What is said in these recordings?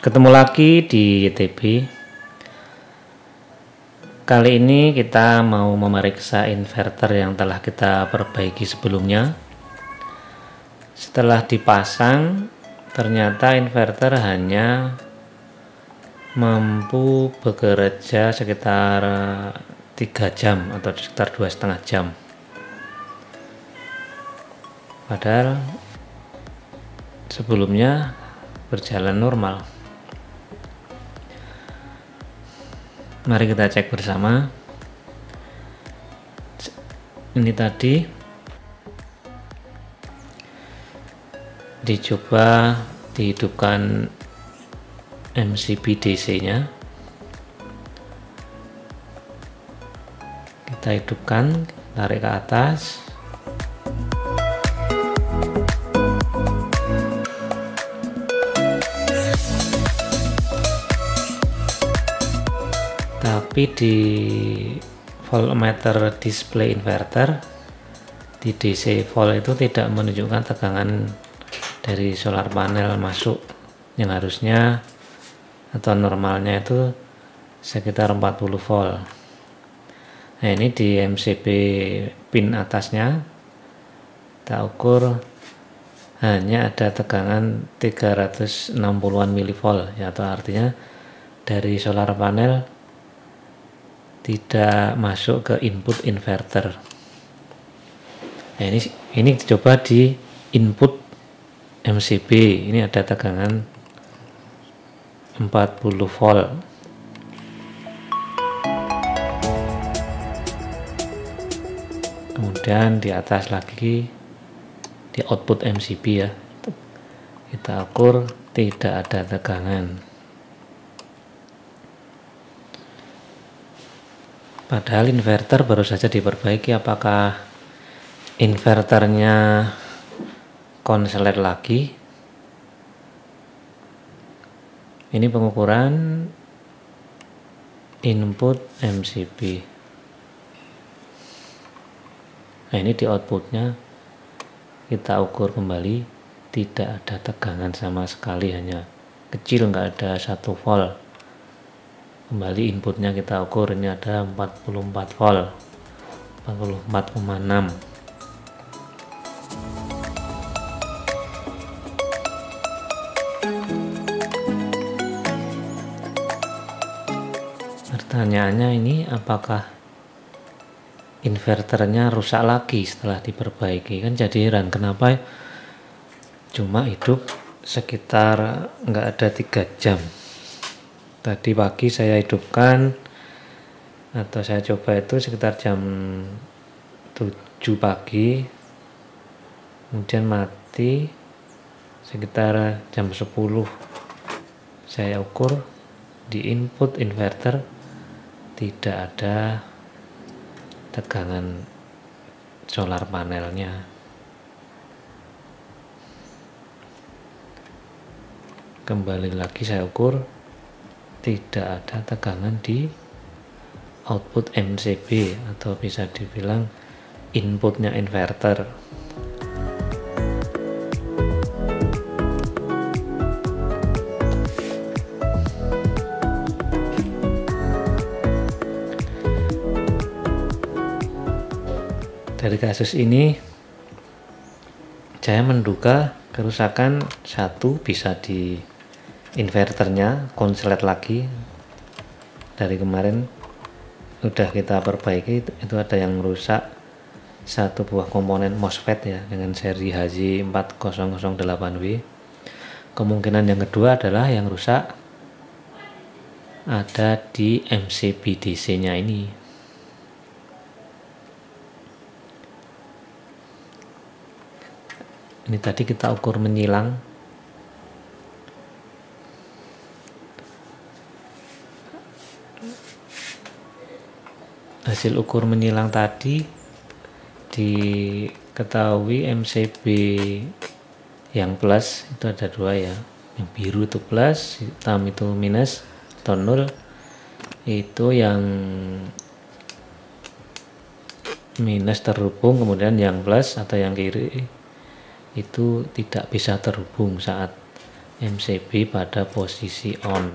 Ketemu lagi di YTB. Kali ini kita mau memeriksa inverter yang telah kita perbaiki sebelumnya. Setelah dipasang, ternyata inverter hanya mampu bekerja sekitar 3 jam atau sekitar 2,5 jam. Padahal sebelumnya berjalan normal. Mari kita cek bersama. Ini tadi dicoba dihidupkan MCB DC-nya. Kita hidupkan, tarik ke atas. Tapi di voltmeter display inverter di DC volt itu tidak menunjukkan tegangan dari solar panel masuk, yang harusnya atau normalnya itu sekitar 40 volt. Nah, ini di MCB pin atasnya kita ukur hanya ada tegangan 360-an mV ya, atau artinya dari solar panel tidak masuk ke input inverter. Nah, ini dicoba di input MCB, ini ada tegangan 40 volt. Kemudian di atas lagi di output MCB ya, kita ukur tidak ada tegangan. Padahal inverter baru saja diperbaiki. Apakah inverternya konslet lagi? Ini pengukuran input MCB. Nah, ini di outputnya kita ukur kembali, tidak ada tegangan sama sekali, hanya kecil, nggak ada 1 volt. Kembali inputnya kita ukur, ini ada 44 volt, 44,6. Pertanyaannya ini, apakah inverternya rusak lagi setelah diperbaiki? Kan jadi heran, kenapa cuma hidup sekitar nggak ada 3 jam. Tadi pagi saya hidupkan atau saya coba itu sekitar jam 7 pagi, kemudian mati sekitar jam 10. Saya ukur di input inverter tidak ada tegangan solar panelnya. Kembali lagi saya ukur, tidak ada tegangan di output MCB atau bisa dibilang inputnya inverter. Dari kasus ini saya menduga kerusakan satu bisa di inverternya, konslet lagi. Dari kemarin udah kita perbaiki, itu ada yang rusak satu buah komponen MOSFET ya, dengan seri HJ4008W. Kemungkinan yang kedua adalah yang rusak ada di MCB DC nya ini. Ini tadi kita ukur menyilang. Hasil ukur menyilang tadi diketahui MCB yang plus itu ada 2 ya, yang biru itu plus, hitam itu minus atau 0. Itu yang minus terhubung, kemudian yang plus atau yang kiri itu tidak bisa terhubung saat MCB pada posisi on.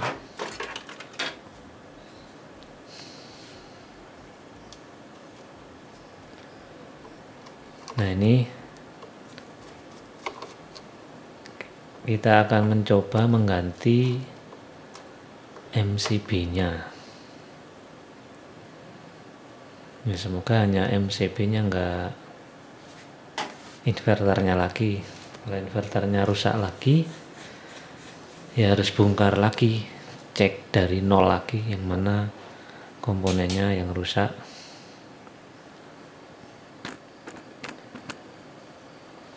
Nah, ini kita akan mencoba mengganti MCB-nya. Ya, semoga hanya MCB-nya, enggak inverternya lagi. Kalau inverternya rusak lagi, ya harus bongkar lagi, cek dari nol lagi yang mana komponennya yang rusak.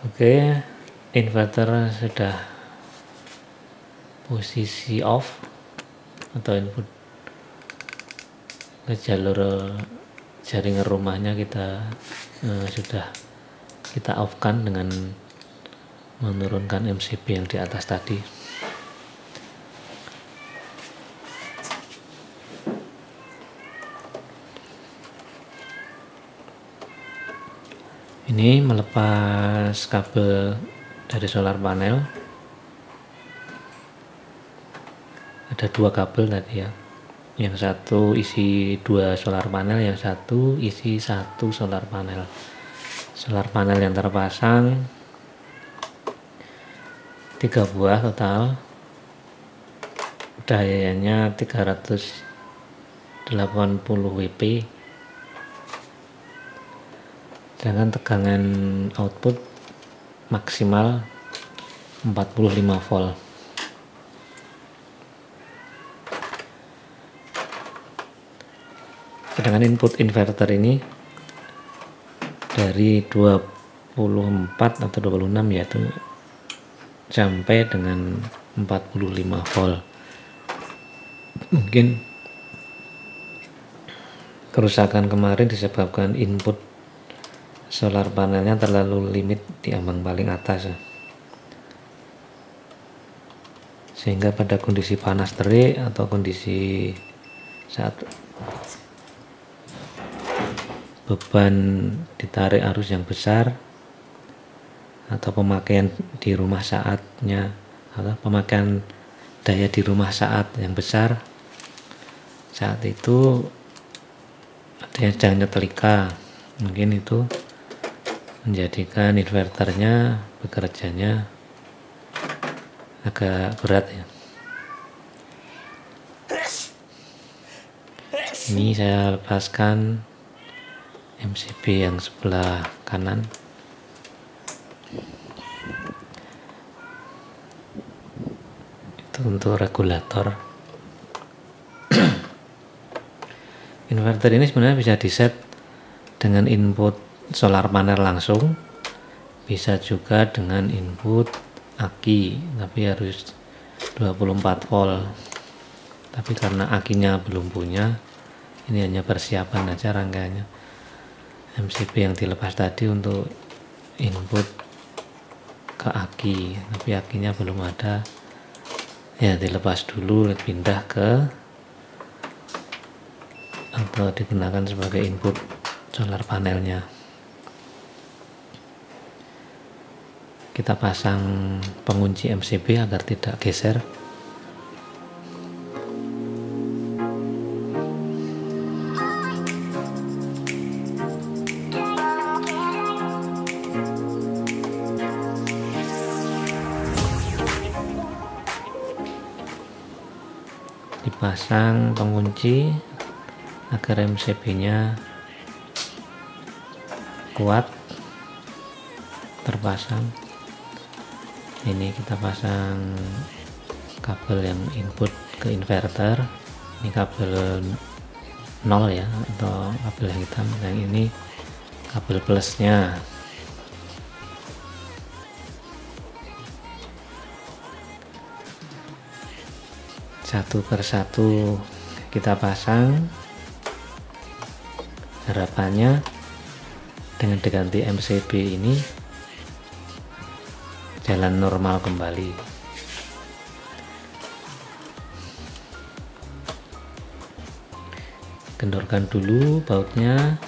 Oke, inverter sudah posisi off atau input ke jalur jaringan rumahnya kita sudah kita off kan dengan menurunkan MCB yang di atas tadi. Ini melepas kabel dari solar panel. Ada dua kabel tadi ya. Yang satu isi 2 solar panel, yang satu isi 1 solar panel. Solar panel yang terpasang 3 buah total. Dayanya 380 WP. Dengan tegangan output maksimal 45 volt. Sedangkan input inverter ini dari 24 atau 26 yaitu sampai dengan 45 volt. Mungkin kerusakan kemarin disebabkan input solar panelnya terlalu limit di ambang paling atas ya. Sehingga pada kondisi panas terik atau kondisi saat beban ditarik arus yang besar atau pemakaian di rumah saatnya atau pemakaian daya di rumah saat yang besar, saat itu ada yang sedang nyetrika, mungkin itu menjadikan inverternya bekerjanya agak berat ya. Ini saya lepaskan MCB yang sebelah kanan. Itu untuk regulator. Inverter ini sebenarnya bisa diset dengan input solar panel langsung, bisa juga dengan input aki, tapi harus 24 volt. Tapi karena akinya belum punya, ini hanya persiapan aja rangkaiannya. MCB yang dilepas tadi untuk input ke aki, tapi akinya belum ada, ya dilepas dulu, pindah ke atau digunakan sebagai input solar panelnya. Kita pasang pengunci MCB agar tidak geser. Dipasang pengunci agar MCB-nya kuat terpasang. Ini kita pasang kabel yang input ke inverter, ini kabel 0 ya, atau kabel yang hitam. Yang ini kabel plusnya. Satu persatu kita pasang. Harapannya dengan diganti MCB ini jalan normal kembali. Kendorkan dulu bautnya,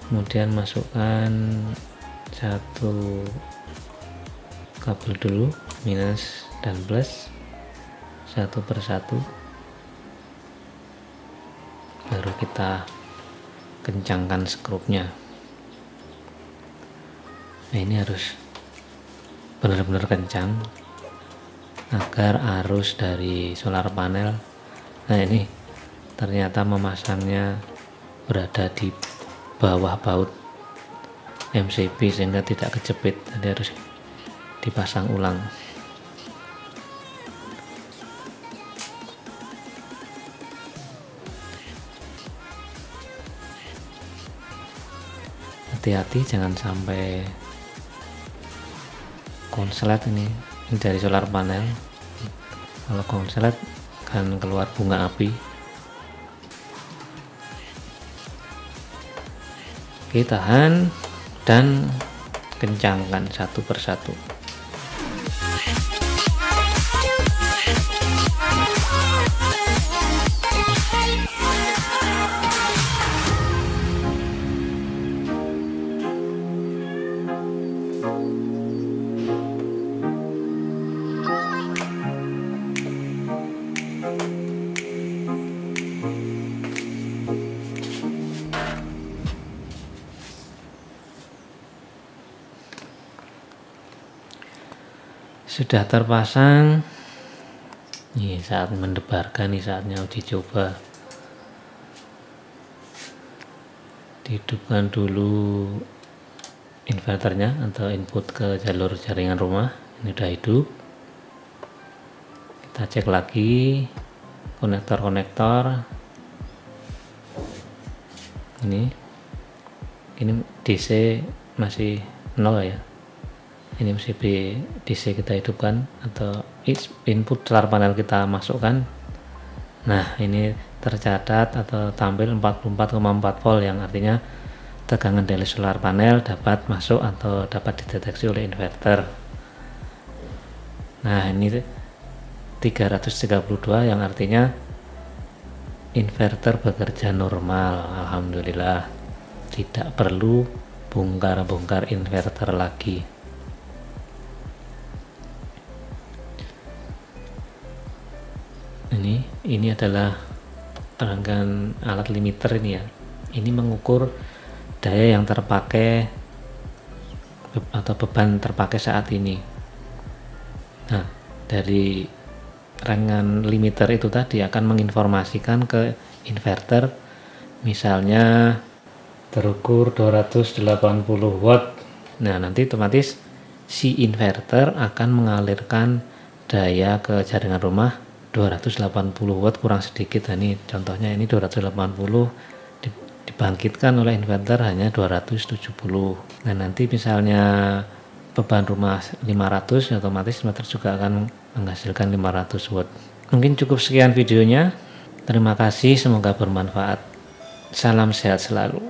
kemudian masukkan satu kabel dulu minus dan plus satu persatu, baru kita kencangkan skrupnya. Nah, ini harus benar-benar kencang agar arus dari solar panel, nah ini ternyata memasangnya berada di bawah baut MCB sehingga tidak kejepit, jadi harus dipasang ulang. Hati-hati jangan sampai konslet ini dari solar panel. Kalau konslet akan keluar bunga api. Oke, tahan dan kencangkan satu persatu. Sudah terpasang, ini saat mendebarkan, nih saatnya uji coba. Dihidupkan dulu inverternya atau input ke jalur jaringan rumah. Ini udah hidup. Kita cek lagi konektor-konektor. Ini DC masih 0 ya. Ini MCB DC kita hidupkan atau input solar panel kita masukkan. Nah, ini tercatat atau tampil 44,4 volt, yang artinya tegangan dari solar panel dapat masuk atau dapat dideteksi oleh inverter. Nah, ini 332, yang artinya inverter bekerja normal. Alhamdulillah, tidak perlu bongkar-bongkar inverter lagi. Ini adalah rangkaian alat limiter ini ya. Ini mengukur daya yang terpakai atau beban terpakai saat ini. Nah, dari rangkaian limiter itu tadi akan menginformasikan ke inverter, misalnya terukur 280 watt. Nah, nanti otomatis si inverter akan mengalirkan daya ke jaringan rumah 280 watt kurang sedikit. Nah, ini contohnya, ini 280 dibangkitkan oleh inverter hanya 270. Nah, nanti misalnya beban rumah 500, otomatis inverter juga akan menghasilkan 500 watt. Mungkin cukup sekian videonya. Terima kasih, semoga bermanfaat. Salam sehat selalu.